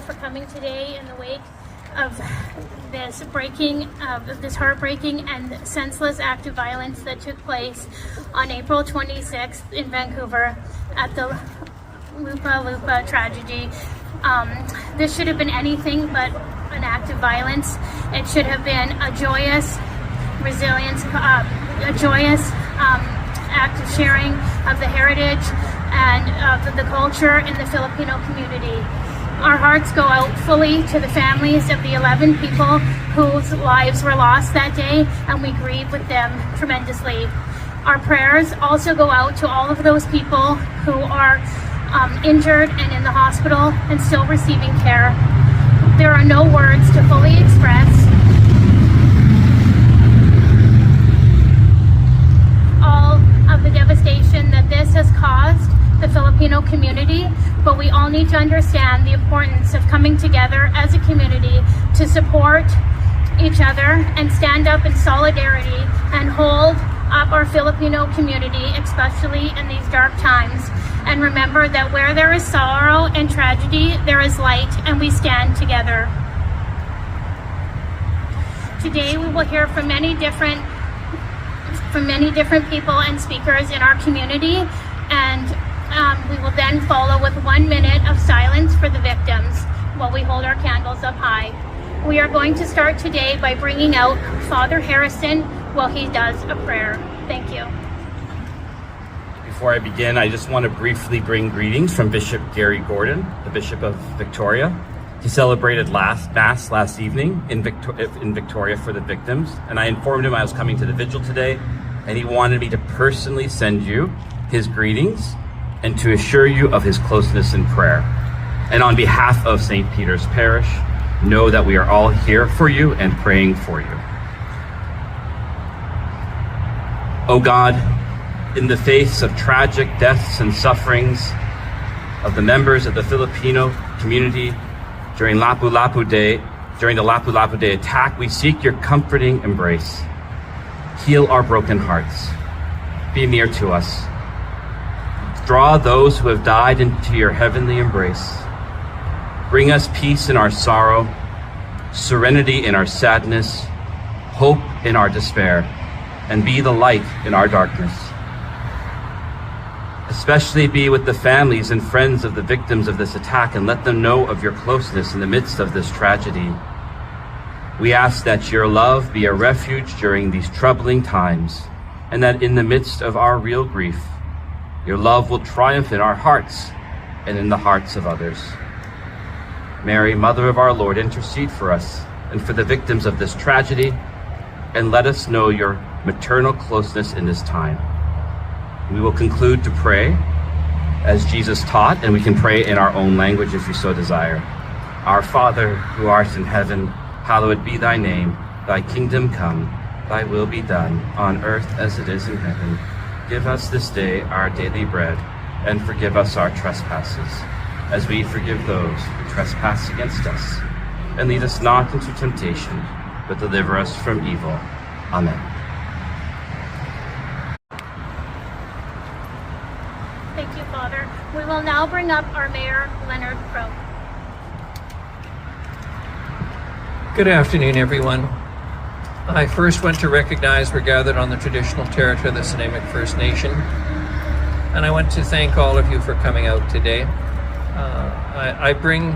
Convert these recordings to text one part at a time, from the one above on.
for coming today in the wake of this heartbreaking and senseless act of violence that took place on April 26th in Vancouver at the Lapu tragedy. This should have been anything but an act of violence. It should have been a joyous resilience, a joyous act of sharing of the heritage and of the culture in the Filipino community. Our hearts go out fully to the families of the 11 people whose lives were lost that day, and we grieve with them tremendously. Our prayers also go out to all of those people who are injured and in the hospital and still receiving care. There are no words to fully express all of the devastation that this has caused the Filipino community, but we all need to understand the importance of coming together as a community to support each other and stand up in solidarity and hold up our Filipino community, especially in these dark times. And remember that where there is sorrow and tragedy, there is light, and we stand together. Today we will hear from many different people and speakers in our community, and we will then follow with 1 minute of silence for the victims while we hold our candles up high. We are going to start today by bringing out Father Harrison while he does a prayer. Thank you. Before I begin, I just want to briefly bring greetings from Bishop Gary Gordon, the Bishop of Victoria. He celebrated Mass last evening in Victoria for the victims, and I informed him I was coming to the Vigil today, and he wanted me to personally send you his greetings and to assure you of his closeness in prayer. And on behalf of St. Peter's Parish, know that we are all here for you and praying for you. O God, in the face of tragic deaths and sufferings of the members of the Filipino community during the Lapu Lapu Day attack, we seek your comforting embrace. Heal our broken hearts. Be near to us. Draw those who have died into your heavenly embrace. Bring us peace in our sorrow, serenity in our sadness, hope in our despair, and be the light in our darkness. Especially be with the families and friends of the victims of this attack, and let them know of your closeness in the midst of this tragedy. We ask that your love be a refuge during these troubling times, and that in the midst of our real grief, your love will triumph in our hearts and in the hearts of others. Mary, Mother of our Lord, intercede for us and for the victims of this tragedy, and let us know your maternal closeness in this time. We will conclude to pray as Jesus taught, and we can pray in our own language if you so desire. Our Father, who art in heaven, hallowed be thy name. Thy kingdom come, thy will be done, on earth as it is in heaven. Give us this day our daily bread, and forgive us our trespasses, as we forgive those who trespass against us. And lead us not into temptation, but deliver us from evil. Amen. Thank you, Father. We will now bring up our Mayor, Leonard Crow. Good afternoon, everyone. I first want to recognize we're gathered on the traditional territory of the Nanaimo First Nation, and I want to thank all of you for coming out today. I bring,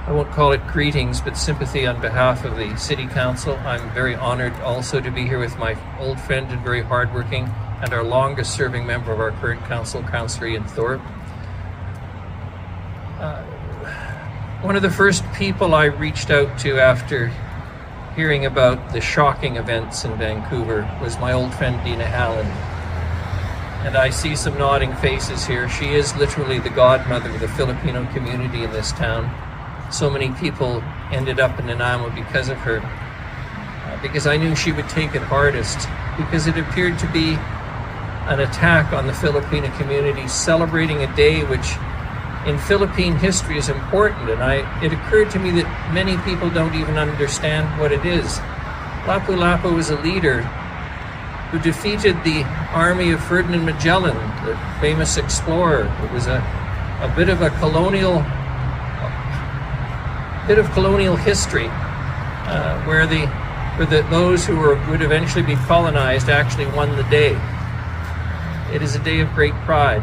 I won't call it greetings, but sympathy on behalf of the City Council. I'm very honored also to be here with my old friend and very hardworking and our longest serving member of our current council, Councillor Ian Thorpe. One of the first people I reached out to after hearing about the shocking events in Vancouver was my old friend Dina Hallen. And I see some nodding faces here. She is literally the godmother of the Filipino community in this town. So many people ended up in Nanaimo because of her. Because I knew she would take it hardest, because it appeared to be an attack on the Filipino community, celebrating a day which in Philippine history is important, and it occurred to me that many people don't even understand what it is. Lapu Lapu was a leader who defeated the army of Ferdinand Magellan, the famous explorer. It was a bit of a colonial bit of colonial history, where those who would eventually be colonized actually won the day. It is a day of great pride.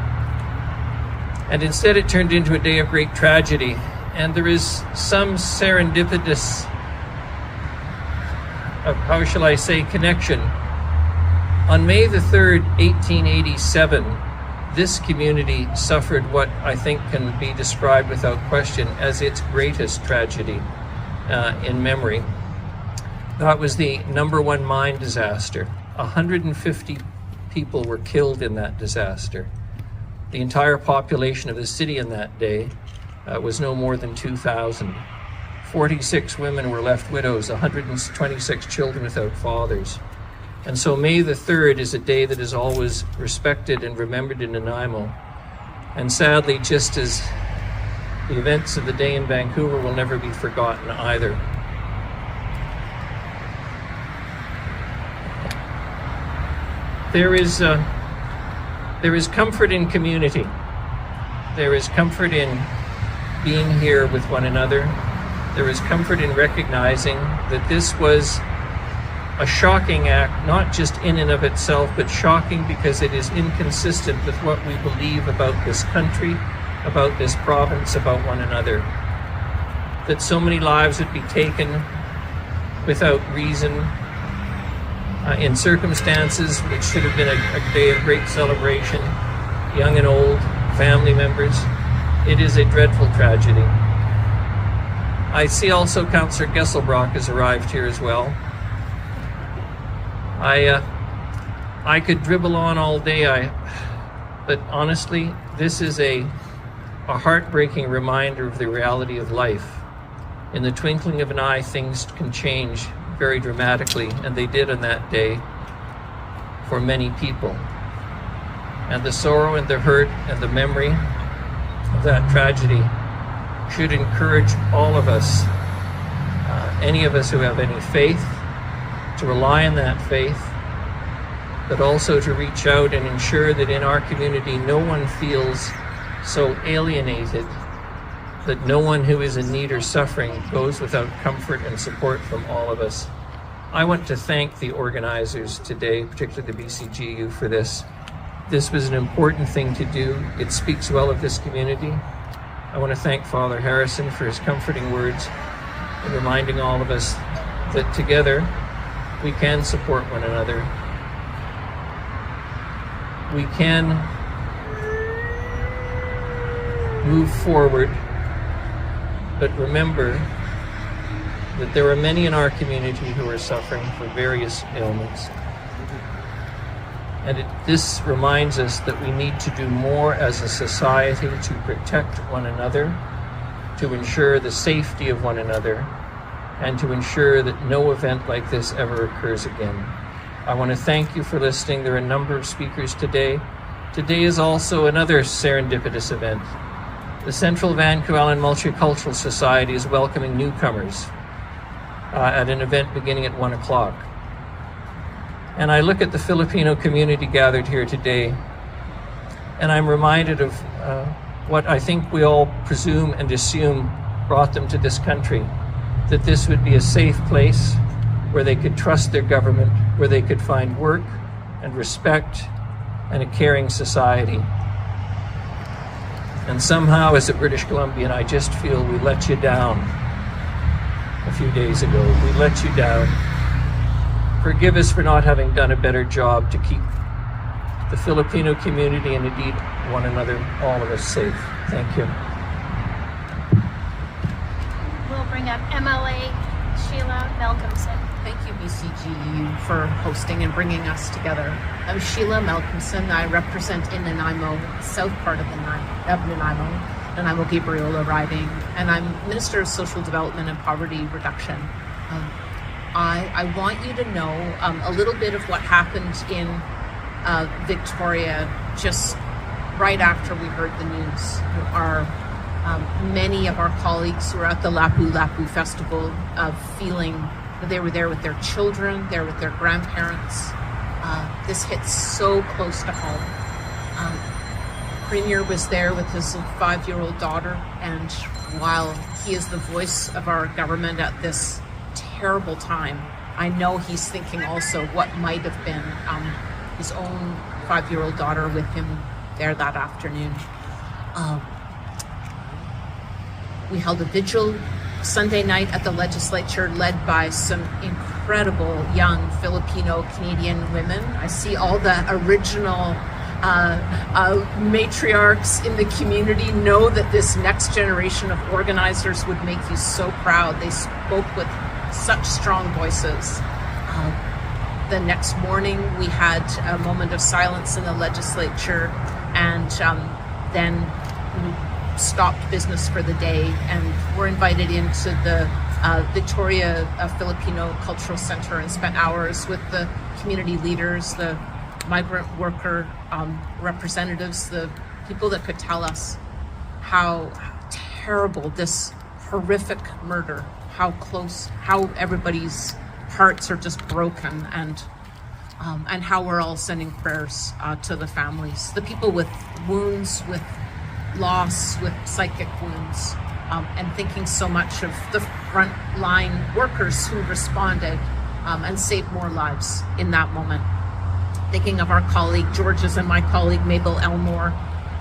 And instead it turned into a day of great tragedy. And there is some serendipitous, how shall I say, connection. On May the 3rd, 1887, this community suffered what I think can be described without question as its greatest tragedy in memory. That was the #1 mine disaster. 150 people were killed in that disaster. The entire population of the city in that day was no more than 2,000. 46 women were left widows, 126 children without fathers. And so May the 3rd is a day that is always respected and remembered in Nanaimo. And sadly, just as the events of the day in Vancouver will never be forgotten either. There is comfort in community. There is comfort in being here with one another. There is comfort in recognizing that this was a shocking act, not just in and of itself, but shocking because it is inconsistent with what we believe about this country, about this province, about one another. That so many lives would be taken without reason, in circumstances which should have been a day of great celebration, young and old, family members. It is a dreadful tragedy. I see also Councillor Gesselbrock has arrived here as well. I could dribble on all day, but honestly, this is a heartbreaking reminder of the reality of life. In the twinkling of an eye, things can change very dramatically, and they did on that day for many people. And the sorrow and the hurt and the memory of that tragedy should encourage all of us, any of us who have any faith, to rely on that faith, but also to reach out and ensure that in our community no one feels so alienated, that no one who is in need or suffering goes without comfort and support from all of us. I want to thank the organizers today, particularly the BCGU, for this. This was an important thing to do. It speaks well of this community. I want to thank Father Harrison for his comforting words and reminding all of us that together we can support one another. We can move forward, but remember that there are many in our community who are suffering from various ailments. And this reminds us that we need to do more as a society to protect one another, to ensure the safety of one another, and to ensure that no event like this ever occurs again. I want to thank you for listening. There are a number of speakers today. Today is also another serendipitous event. The Central Vancouver Island Multicultural Society is welcoming newcomers at an event beginning at 1 o'clock. And I look at the Filipino community gathered here today, and I'm reminded of what I think we all presume and assume brought them to this country, that this would be a safe place where they could trust their government, where they could find work and respect and a caring society. And somehow, as a British Columbian, I just feel we let you down a few days ago. We let you down. Forgive us for not having done a better job to keep the Filipino community and indeed one another, all of us, safe. Thank you. We'll bring up MLA Sheila Malcolmson. Thank you, BCGU, for hosting and bringing us together. I'm Sheila Malcolmson. I represent in Nanaimo, south part of Nanaimo Gabriola riding, and I'm Minister of Social Development and Poverty Reduction. I want you to know a little bit of what happened in Victoria just right after we heard the news. Many of our colleagues who were at the Lapu Festival feeling that they were there with their children, there with their grandparents. This hits so close to home. Premier was there with his 5-year-old daughter, and while he is the voice of our government at this terrible time, I know he's thinking also what might have been his own 5-year-old daughter with him there that afternoon. We held a vigil Sunday night at the legislature, led by some incredible young Filipino Canadian women. I see all the original matriarchs in the community know that this next generation of organizers would make you so proud. They spoke with such strong voices. The next morning we had a moment of silence in the legislature, and then we stopped business for the day and were invited into the Victoria Filipino Cultural Center and spent hours with the community leaders, the migrant worker representatives, the people that could tell us how terrible this horrific murder, how close, how everybody's hearts are just broken, and how we're all sending prayers to the families, the people with wounds, with loss, with psychic wounds, and thinking so much of the frontline workers who responded and saved more lives in that moment. Thinking of our colleague George's and my colleague Mabel Elmore,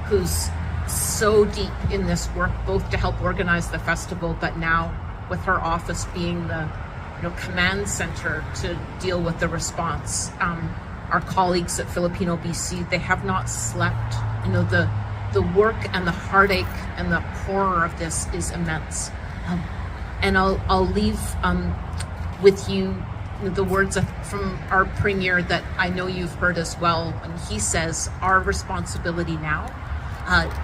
who's so deep in this work, both to help organize the festival, but now with her office being the command center to deal with the response. Our colleagues at Filipino BC, they have not slept. The work and the heartache and the horror of this is immense. And I'll leave with you the words from our Premier that I know you've heard as well. And he says, our responsibility now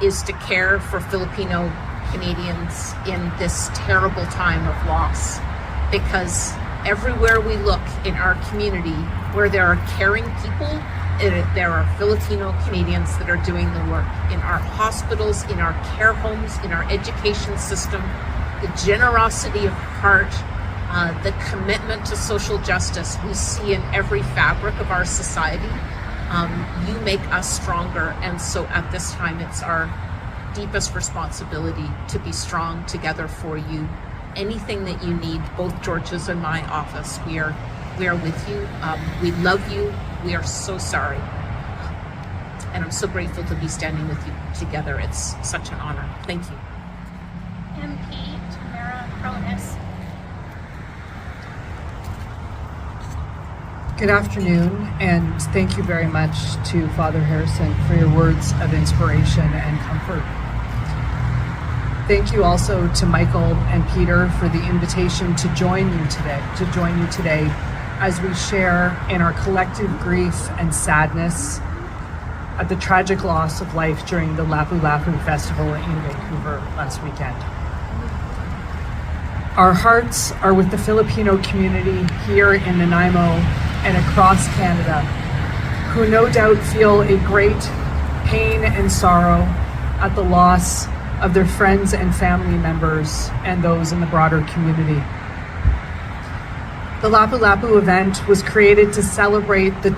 is to care for Filipino Canadians in this terrible time of loss. Because everywhere we look in our community where there are caring people, there are Filipino Canadians that are doing the work. In our hospitals, in our care homes, in our education system, the generosity of heart, the commitment to social justice we see in every fabric of our society. You make us stronger, and so at this time it's our deepest responsibility to be strong together for you. Anything that you need, both George's and my office, we are with you. We love you. We are so sorry. And I'm so grateful to be standing with you together. It's such an honor. Thank you. MP Tamara Cronus. Good afternoon, and thank you very much to Father Harrison for your words of inspiration and comfort. Thank you also to Michael and Peter for the invitation to join you today as we share in our collective grief and sadness at the tragic loss of life during the Lapu Festival in Vancouver last weekend. Our hearts are with the Filipino community here in Nanaimo and across Canada, who no doubt feel a great pain and sorrow at the loss of their friends and family members and those in the broader community. The Lapu event was created to celebrate the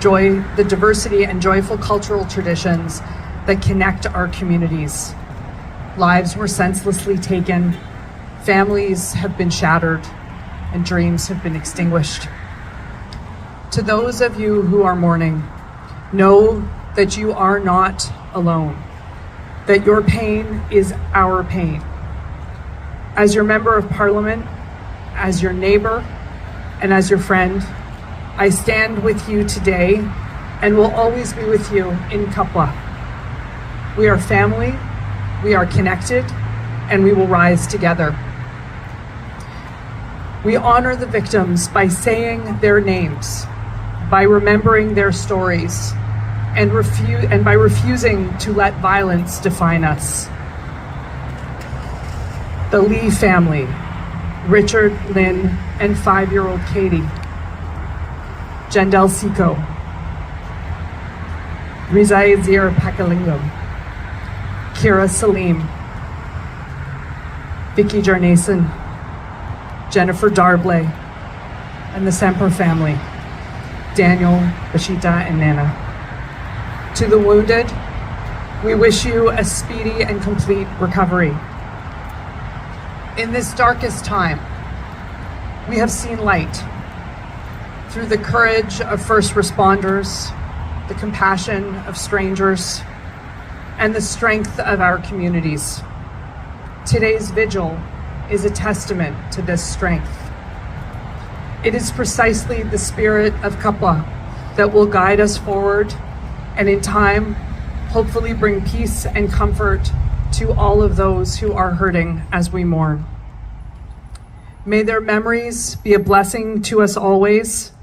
diversity and joyful cultural traditions that connect our communities. Lives were senselessly taken, families have been shattered, and dreams have been extinguished. To those of you who are mourning, know that you are not alone, that your pain is our pain. As your member of parliament, as your neighbor, and as your friend, I stand with you today and will always be with you in Kapwa. We are family, we are connected, and we will rise together. We honor the victims by saying their names, by remembering their stories, and by refusing to let violence define us. The Lee family, Richard, Lynn, and 5-year-old Katie, Jandel Siko, Rizai Zir Pakalingam, Kira Salim, Vicky Jarnason, Jennifer Darblay, and the Semper family, Daniel, Bashita, and Nana. To the wounded, We wish you a speedy and complete recovery. In this darkest time, we have seen light through the courage of first responders, the compassion of strangers, and the strength of our communities. Today's vigil is a testament to this strength. It is precisely the spirit of Kapwa that will guide us forward and in time, hopefully bring peace and comfort to all of those who are hurting as we mourn. May their memories be a blessing to us always,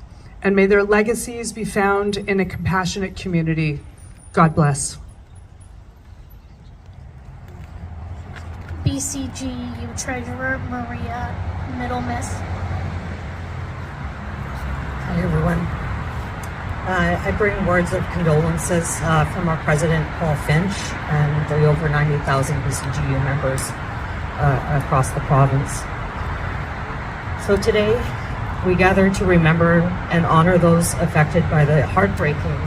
and may their legacies be found in a compassionate community. God bless. BCGU Treasurer Maria Middlemiss. Hi, everyone. I bring words of condolences from our President, Paul Finch, and the over 90,000 BCGU members across the province. So today, we gather to remember and honor those affected by the heartbreaking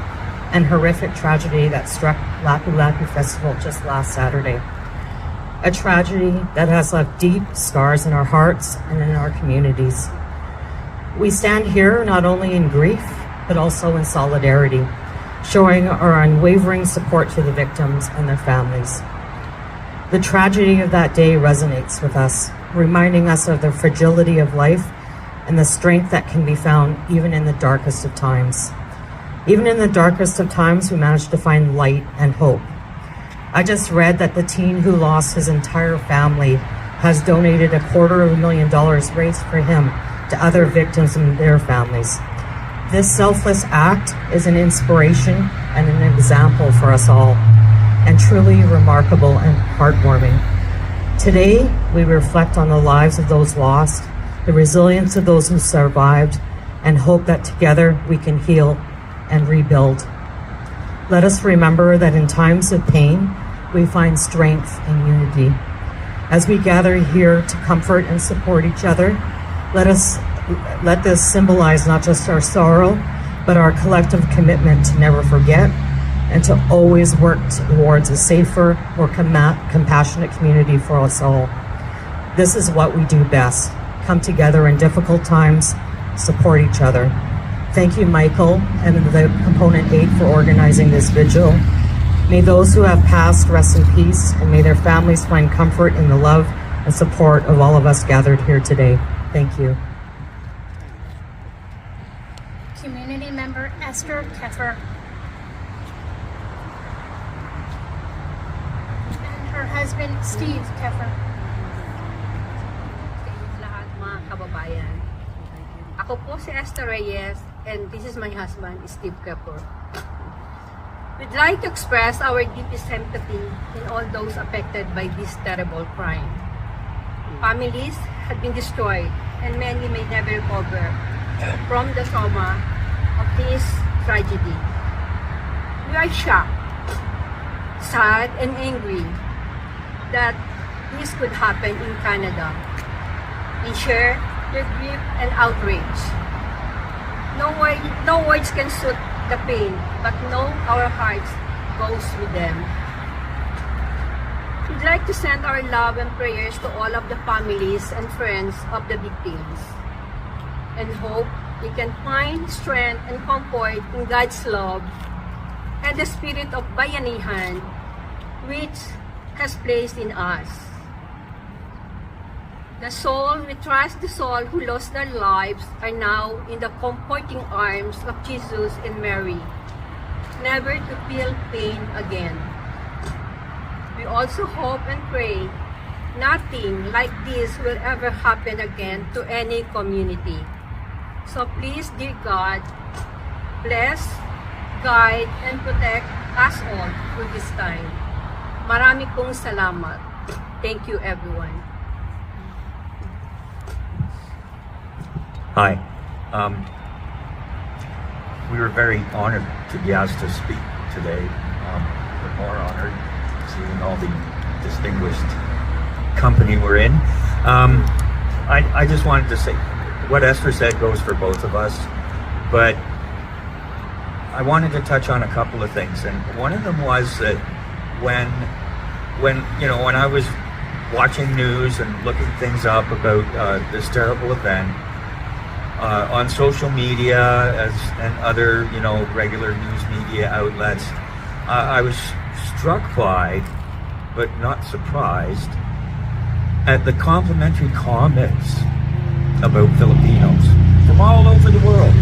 and horrific tragedy that struck Lapu Festival just last Saturday. A tragedy that has left deep scars in our hearts and in our communities. We stand here not only in grief, but also in solidarity, showing our unwavering support to the victims and their families. The tragedy of that day resonates with us, reminding us of the fragility of life and the strength that can be found even in the darkest of times. Even in the darkest of times, we managed to find light and hope. I just read that the teen who lost his entire family has donated $250,000 raised for him to other victims and their families. This selfless act is an inspiration and an example for us all, and truly remarkable and heartwarming. Today, we reflect on the lives of those lost, the resilience of those who survived, and hope that together we can heal and rebuild. Let us remember that in times of pain, we find strength and unity. As we gather here to comfort and support each other, let this symbolize not just our sorrow, but our collective commitment to never forget and to always work towards a safer, more compassionate community for us all. This is what we do best: come together in difficult times, support each other. Thank you, Michael, and the Component 8 for organizing this vigil. May those who have passed rest in peace, and may their families find comfort in the love and support of all of us gathered here today. Thank you. Community Member Esther Keffer. And her husband, Steve Keffer. Lahat mga kababayan. Ako po si Esther Reyes, and this is my husband, Steve Keffer. We'd like to express our deepest sympathy in all those affected by this terrible crime. Families have been destroyed, and many may never recover from the trauma of this tragedy. We are shocked, sad, and angry that this could happen in Canada, and share their grief and outrage. No words can soothe the pain, but know our hearts goes with them. We'd like to send our love and prayers to all of the families and friends of the victims, and hope we can find strength and comfort in God's love and the spirit of bayanihan which has placed in us. We trust the soul who lost their lives are now in the comforting arms of Jesus and Mary, never to feel pain again. We also hope and pray nothing like this will ever happen again to any community. So please, dear God, bless, guide, and protect us all through this time. Marami pong salamat. Thank you, everyone. Hi. We were very honored to be asked to speak today. We're more honored seeing all the distinguished company we're in. I just wanted to say, what Esther said goes for both of us, but I wanted to touch on a couple of things. And one of them was that when when I was watching news and looking things up about this terrible event on social media and other regular news media outlets, I was struck by, but not surprised, at the complimentary comments about Filipinos from all over the world: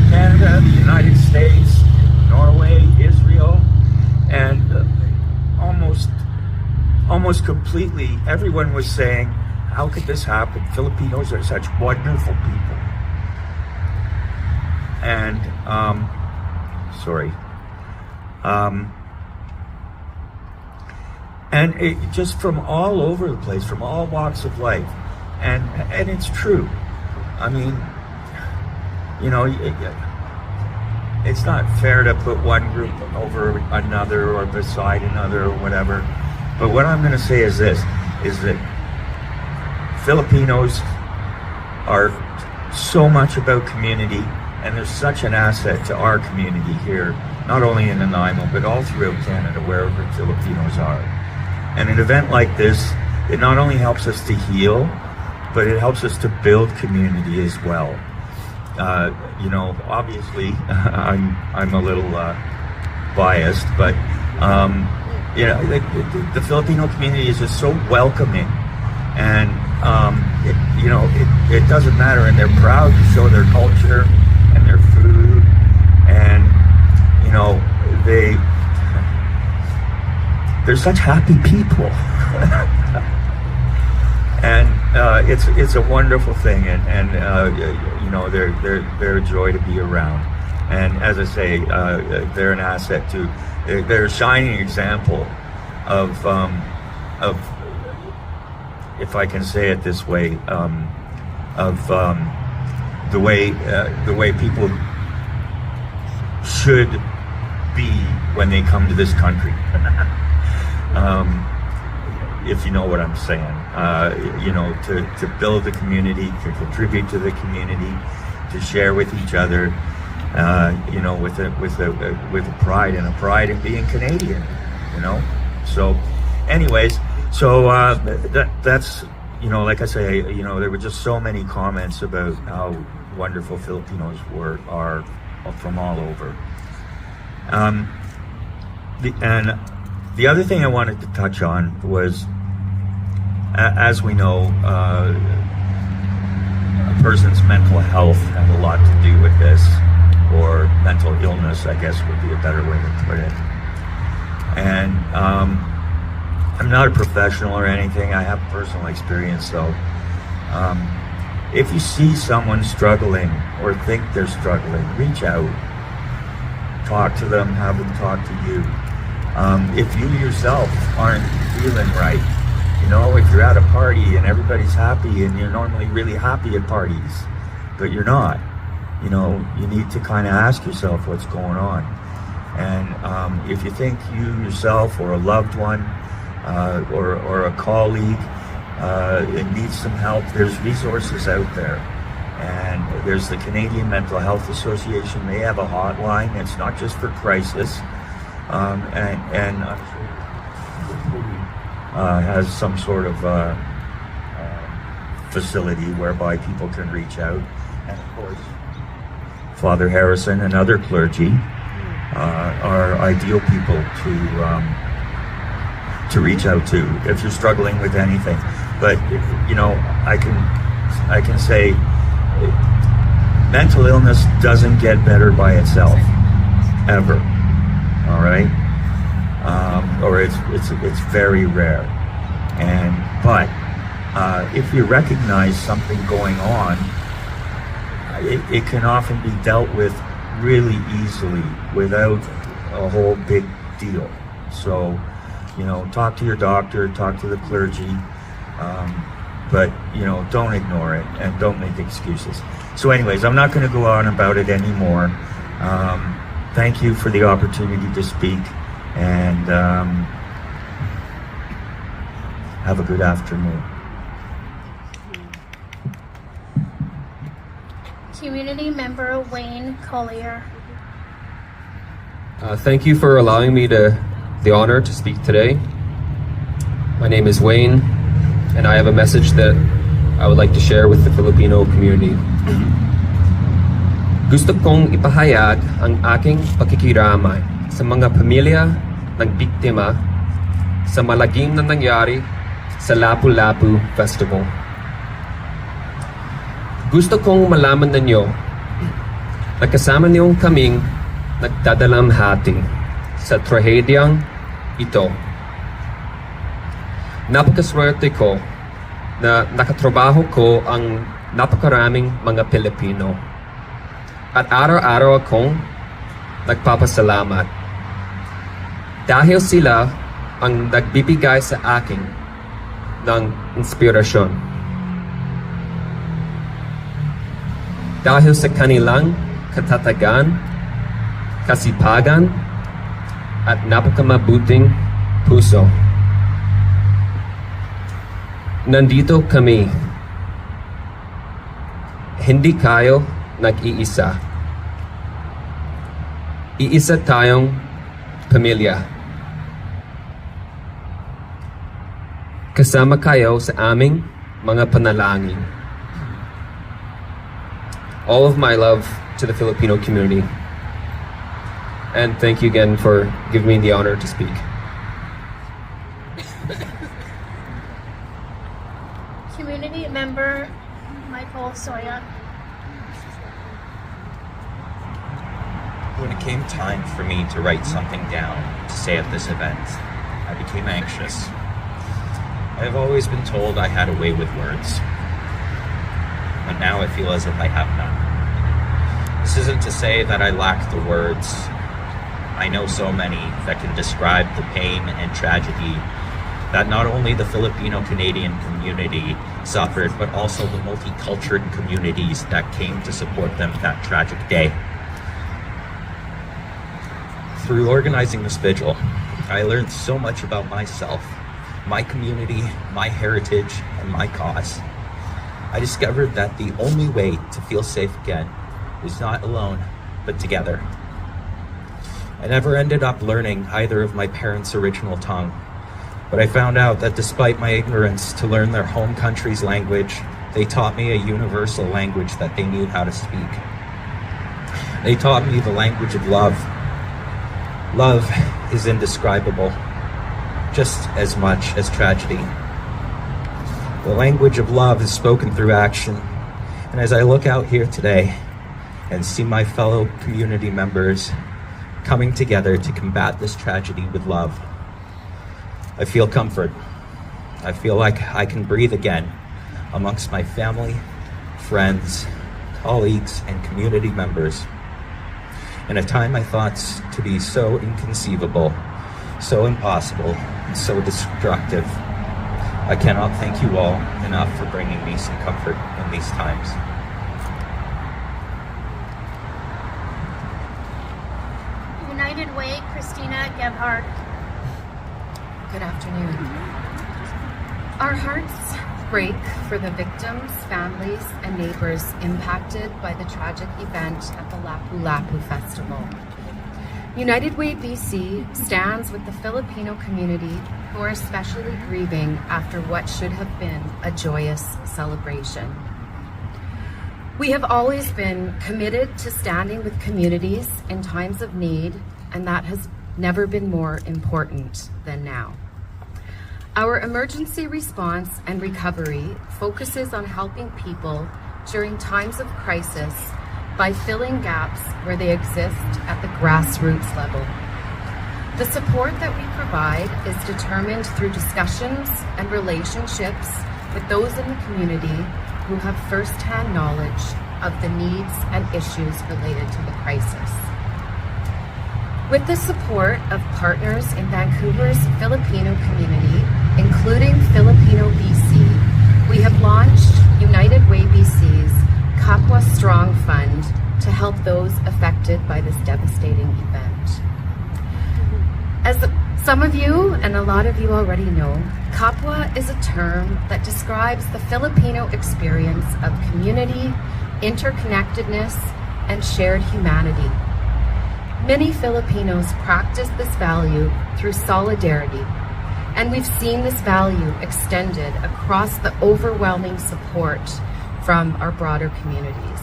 Canada, the United States, Norway, Israel, and almost completely everyone was saying, how could this happen? Filipinos are such wonderful people. And and it just from all over the place, from all walks of life, and it's true. I mean, it's not fair to put one group over another or beside another or whatever. But what I'm going to say is this, is that Filipinos are so much about community, and they're such an asset to our community here, not only in Nanaimo, but all throughout Canada, wherever Filipinos are. And an event like this, it not only helps us to heal, but it helps us to build community as well. Obviously, I'm a little biased, but the Filipino community is just so welcoming, and it doesn't matter, and they're proud to show their culture and their food, and they're such happy people. And it's a wonderful thing, and they're a joy to be around. And as I say, they're an asset too. They're a shining example of, if I can say it this way, of the way people should be when they come to this country. If you know what I'm saying, to build the community, to contribute to the community, to share with each other, with a pride in being Canadian, So, anyways, that's like I say, there were just so many comments about how wonderful Filipinos are from all over. And the other thing I wanted to touch on was, as we know, a person's mental health has a lot to do with this, or mental illness, I guess would be a better way to put it. And I'm not a professional or anything. I have personal experience, though. If you see someone struggling or think they're struggling, reach out. Talk to them, have them talk to you. If you yourself aren't feeling right, if you're at a party and everybody's happy, and you're normally really happy at parties, but you're not, you need to kind of ask yourself what's going on. And if you think you yourself or a loved one or a colleague needs some help, there's resources out there. And there's the Canadian Mental Health Association. They have a hotline. It's not just for crisis. And I'm sure has some sort of facility whereby people can reach out. And of course, Father Harrison and other clergy are ideal people to reach out to if you're struggling with anything. But I can say, mental illness doesn't get better by itself, ever. All right, or it's very rare. But if you recognize something going on, it can often be dealt with really easily without a whole big deal. So, talk to your doctor, talk to the clergy, but don't ignore it and don't make excuses. So anyways, I'm not going to go on about it anymore. Thank you for the opportunity to speak, and have a good afternoon. Community member Wayne Collier. Thank you for allowing me to the honor to speak today. My name is Wayne, and I have a message that I would like to share with the Filipino community. Gusto kong ipahayag ang aking pakikiramay sa mga pamilya ng biktima sa malagim na nangyari sa Lapu Festival. Gusto kong malaman ninyo na kasama niyong kaming nagdadalamhati sa trahedyang ito. Napakaswerte ko na nakatrabaho ko ang napakaraming mga Pilipino. At araw-araw akong nagpapasalamat dahil sila ang nagbibigay sa akin ng inspirasyon. Dahil sa kanilang katatagan, kasipagan, at napakamabuting puso. Nandito kami. Hindi kayo nag-iisa. Iisa tayong pamilya. Kasama kayo sa aming mga panalangin. All of my love to the Filipino community. And thank you again for giving me the honor to speak. Community member Michael Soya. When it came time for me to write something down to say at this event, I became anxious. I have always been told I had a way with words, but now I feel as if I have none. This isn't to say that I lack the words. I know so many that can describe the pain and tragedy that not only the Filipino-Canadian community suffered, but also the multicultural communities that came to support them that tragic day. Through organizing this vigil, I learned so much about myself, my community, my heritage, and my cause. I discovered that the only way to feel safe again is not alone, but together. I never ended up learning either of my parents' original tongue, but I found out that despite my ignorance to learn their home country's language, they taught me a universal language that they knew how to speak. They taught me the language of love. Love is indescribable, just as much as tragedy. The language of love is spoken through action, and as I look out here today and see my fellow community members coming together to combat this tragedy with love, I feel comfort. I feel like I can breathe again amongst my family, friends, colleagues, and community members. In a time I thought to be so inconceivable, so impossible, and so destructive, I cannot thank you all enough for bringing me some comfort in these times. United Way, Christina Gebhard. Good afternoon. Our hearts break for the victims, families, and neighbors impacted by the tragic event at the Lapu Festival. United Way BC stands with the Filipino community who are especially grieving after what should have been a joyous celebration. We have always been committed to standing with communities in times of need, and that has never been more important than now. Our emergency response and recovery focuses on helping people during times of crisis by filling gaps where they exist at the grassroots level. The support that we provide is determined through discussions and relationships with those in the community who have first-hand knowledge of the needs and issues related to the crisis. With the support of partners in Vancouver's Filipino community, including Filipino BC, we have launched United Way BC's Kapwa Strong Fund to help those affected by this devastating event. As some of you and a lot of you already know, Kapwa is a term that describes the Filipino experience of community, interconnectedness, and shared humanity. Many Filipinos practice this value through solidarity, and we've seen this value extended across the overwhelming support from our broader communities.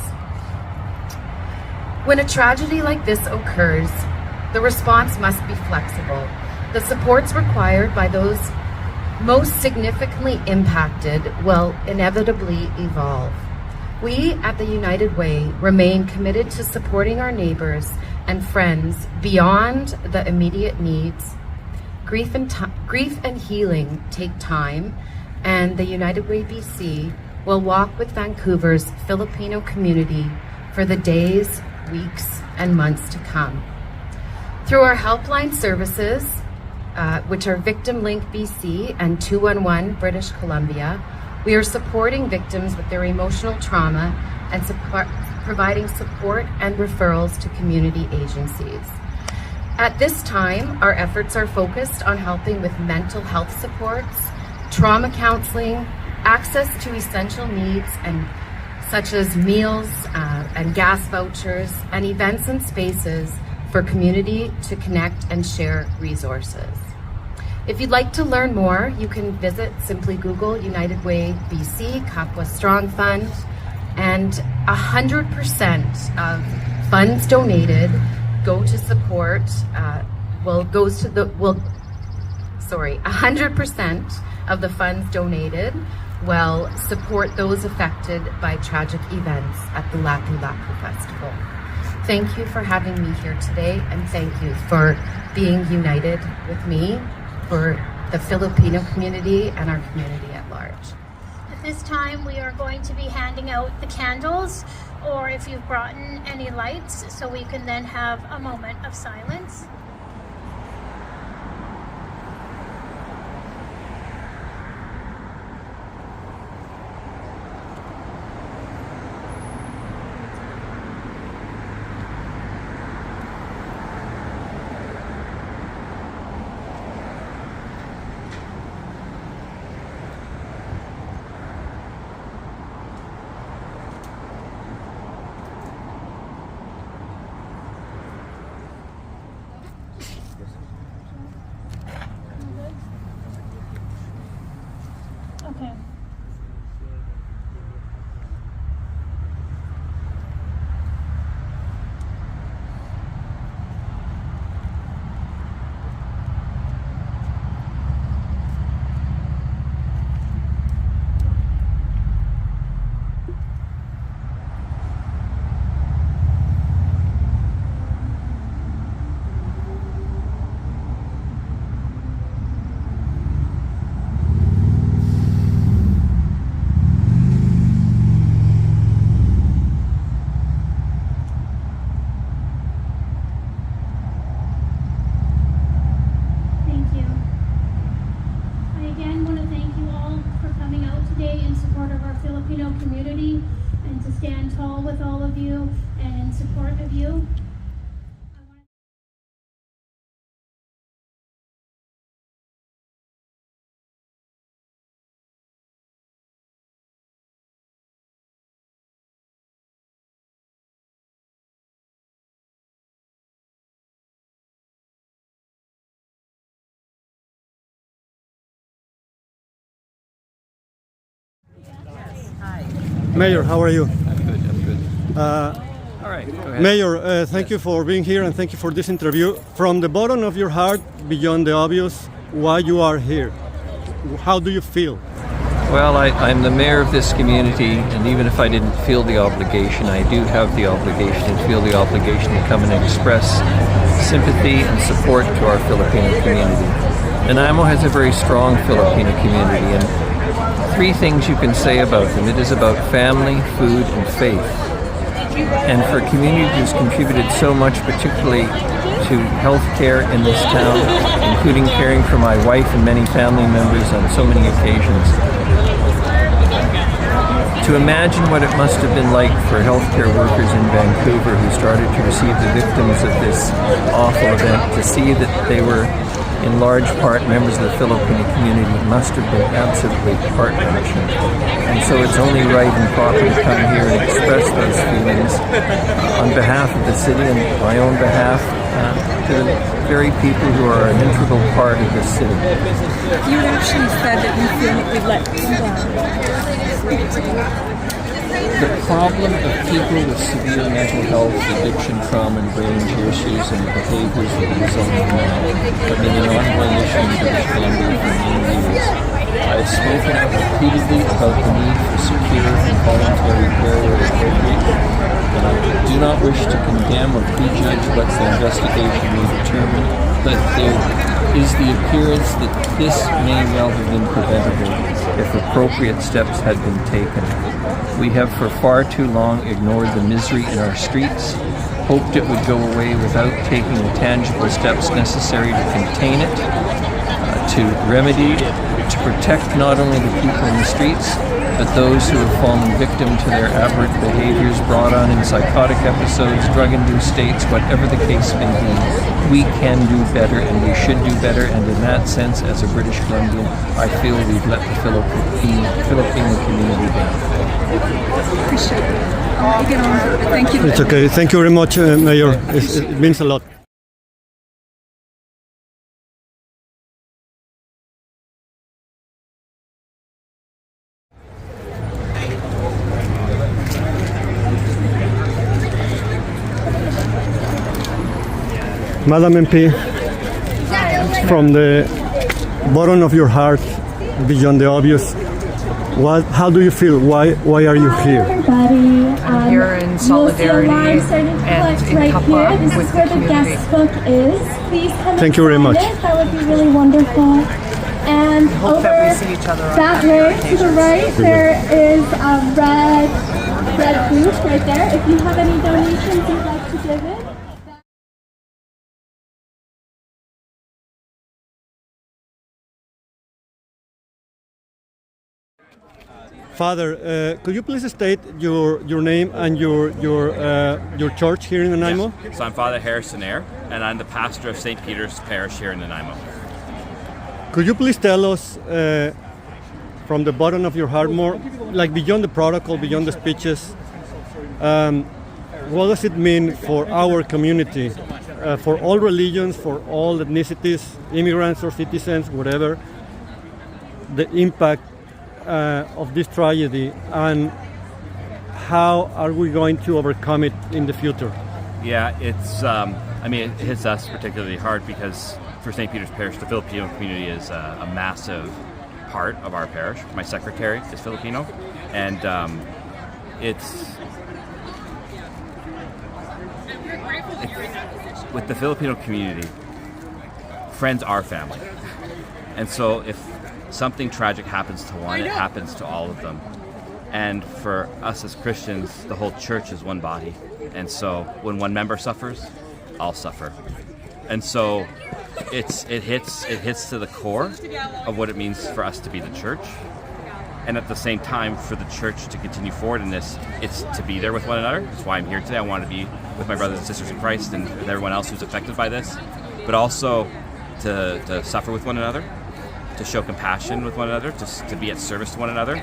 When a tragedy like this occurs, the response must be flexible. The supports required by those most significantly impacted will inevitably evolve. We at the United Way remain committed to supporting our neighbors and friends beyond the immediate needs. Grief and healing take time, and the United Way BC will walk with Vancouver's Filipino community for the days, weeks, and months to come. Through our helpline services, which are Victim Link BC and 211 British Columbia, we are supporting victims with their emotional trauma and providing support and referrals to community agencies. At this time, our efforts are focused on helping with mental health supports, trauma counseling, access to essential needs such as meals and gas vouchers, and events and spaces for community to connect and share resources. If you'd like to learn more, you can visit, simply Google United Way BC Kapwa Strong Fund, and 100% of funds donated go to support, 100% of the funds donated will support those affected by tragic events at the Lapu Festival. Thank you for having me here today, and thank you for being united with me for the Filipino community and our community at large. At this time, we are going to be handing out the candles, or if you've brought in any lights, so we can then have a moment of silence. Okay. Filipino community, and to stand tall with all of you and in support of you. Mayor, how are you? I'm good. All right, go ahead. Mayor, thank you for being here and thank you for this interview. From the bottom of your heart, beyond the obvious, why you are here? How do you feel? Well, I'm the mayor of this community, and even if I didn't feel the obligation, I do have the obligation and feel the obligation to come and express sympathy and support to our Filipino community. Nanaimo has a very strong Filipino community, and three things you can say about them. It is about family, food, and faith. And for a community who's contributed so much, particularly to healthcare in this town, including caring for my wife and many family members on so many occasions, to imagine what it must have been like for healthcare workers in Vancouver who started to receive the victims of this awful event, to see that they were in large part members of the Filipino community, must have been absolutely heart-wrenching. And so it's only right and proper to come here and express those feelings on behalf of the city and my own behalf, to the very people who are an integral part of this city. You actually said that you feel that we've let them down. The problem of people with severe mental health, addiction, trauma, and brain issues and the behaviors that result in that have been an ongoing issue in British Columbia for many years. I've spoken out repeatedly about the need for secure and voluntary care where appropriate, and I do not wish to condemn or prejudge what the investigation may determine, but there is the appearance that this may well have been preventable if appropriate steps had been taken. We have for far too long ignored the misery in our streets, hoped it would go away without taking the tangible steps necessary to contain it, to remedy, to protect not only the people in the streets, but those who have fallen victim to their aberrant behaviors brought on in psychotic episodes, drug-induced states, whatever the case may be. We can do better and we should do better, and in that sense, as a British Columbian, I feel we've let the Filipino community down. Appreciate it. Get on. Thank you. It's okay. Thank you very much, Mayor. It means a lot. Madam MP, from the bottom of your heart, beyond the obvious, how do you feel? Why are you here? Everybody, I'm here in solidarity and in Kappa This with is the where the community. guest book is. Please come Thank you very and much. sign it. That would be really wonderful. And hope over that we see each other on that future way to the right, there is a red booth right there. If you have any donations you'd like to give in. Father, could you please state your name and your church here in Nanaimo? Yes. So I'm Father Harrison Eyre, and I'm the pastor of St. Peter's Parish here in Nanaimo. Could you please tell us from the bottom of your heart more, like beyond the protocol, beyond the speeches, what does it mean for our community, for all religions, for all ethnicities, immigrants or citizens, whatever, the impact of this tragedy, and how are we going to overcome it in the future? Yeah, it's, it hits us particularly hard because for St. Peter's Parish, the Filipino community is a massive part of our parish. My secretary is Filipino, and with the Filipino community, friends are family. And so if something tragic happens to one, it happens to all of them. And for us as Christians, the whole church is one body. And so when one member suffers, all suffer. And so it hits to the core of what it means for us to be the church. And at the same time, for the church to continue forward in this, it's to be there with one another. That's why I'm here today. I want to be with my brothers and sisters in Christ and everyone else who's affected by this, but also to suffer with one another, to show compassion with one another, to be at service to one another.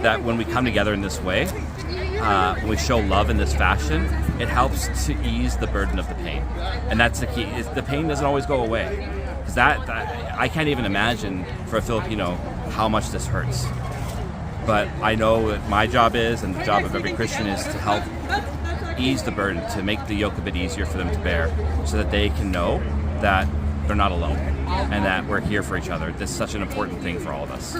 That when we come together in this way, when we show love in this fashion, it helps to ease the burden of the pain. And that's the key. The pain doesn't always go away. Because that I can't even imagine for a Filipino how much this hurts. But I know that my job is, and the job of every Christian is to help ease the burden, to make the yoke a bit easier for them to bear, so that they can know that they're not alone and that we're here for each other. This is such an important thing for all of us.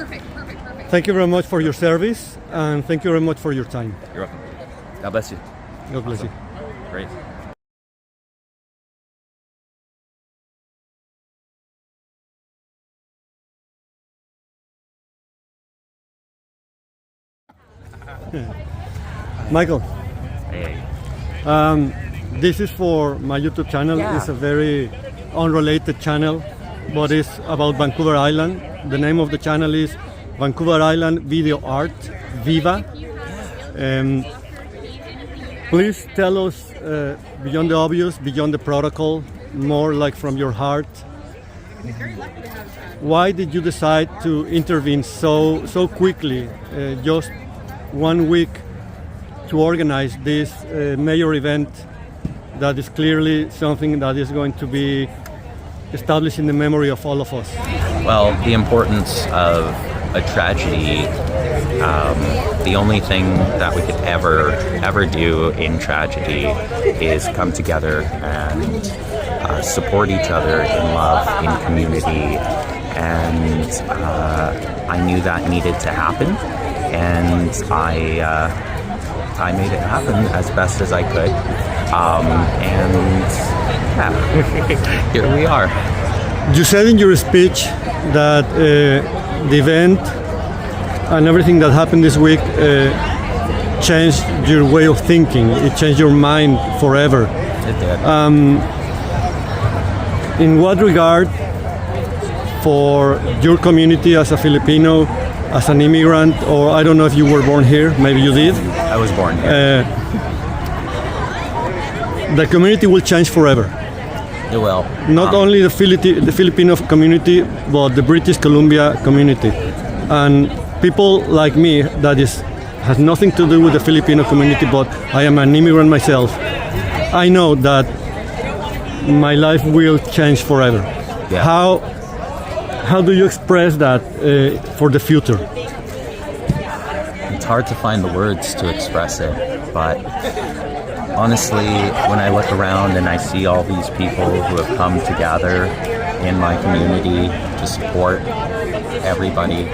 Thank you very much for your service, and thank you very much for your time. You're welcome. God bless you. God bless you. Great. Michael. Hey. This is for my YouTube channel. Yeah. It's a very unrelated channel, but it's about Vancouver Island. The name of the channel is Vancouver Island Video Art, Viva. Please tell us, beyond the obvious, beyond the protocol, more like from your heart, why did you decide to intervene so quickly, just 1 week, to organize this major event that is clearly something that is going to be established in the memory of all of us. Well, the importance of a tragedy, the only thing that we could ever do in tragedy is come together and support each other in love, in community, and I knew that needed to happen, and I made it happen as best as I could, and yeah, here we are. You said in your speech that the event and everything that happened this week changed your way of thinking. It changed your mind forever. It did. In what regard, for your community as a Filipino, as an immigrant, or I don't know if you were born here, maybe you did? I was born here. The community will change forever. It will. Not only the Filipino community, but the British Columbia community. And people like me, has nothing to do with the Filipino community, but I am an immigrant myself. I know that my life will change forever. Yeah. How do you express that for the future? It's hard to find the words to express it, but honestly, when I look around and I see all these people who have come together in my community to support everybody,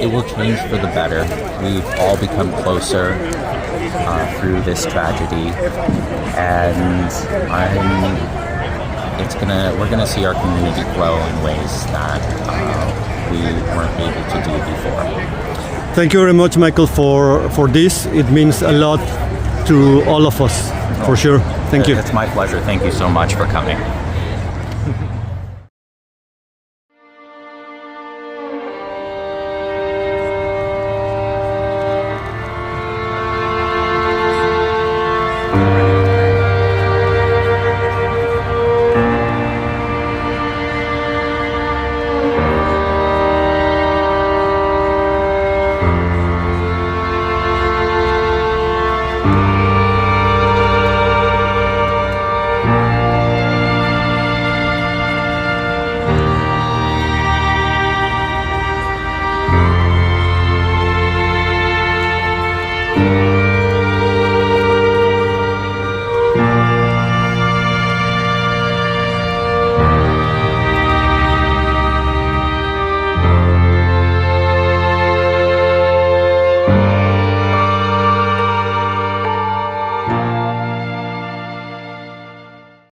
it will change for the better. We've all become closer through this tragedy, and we're gonna see our community grow in ways that we weren't able to do before. Thank you very much, Michael, for this. It means a lot to all of us, for sure. Thank you. It's my pleasure. Thank you so much for coming. you.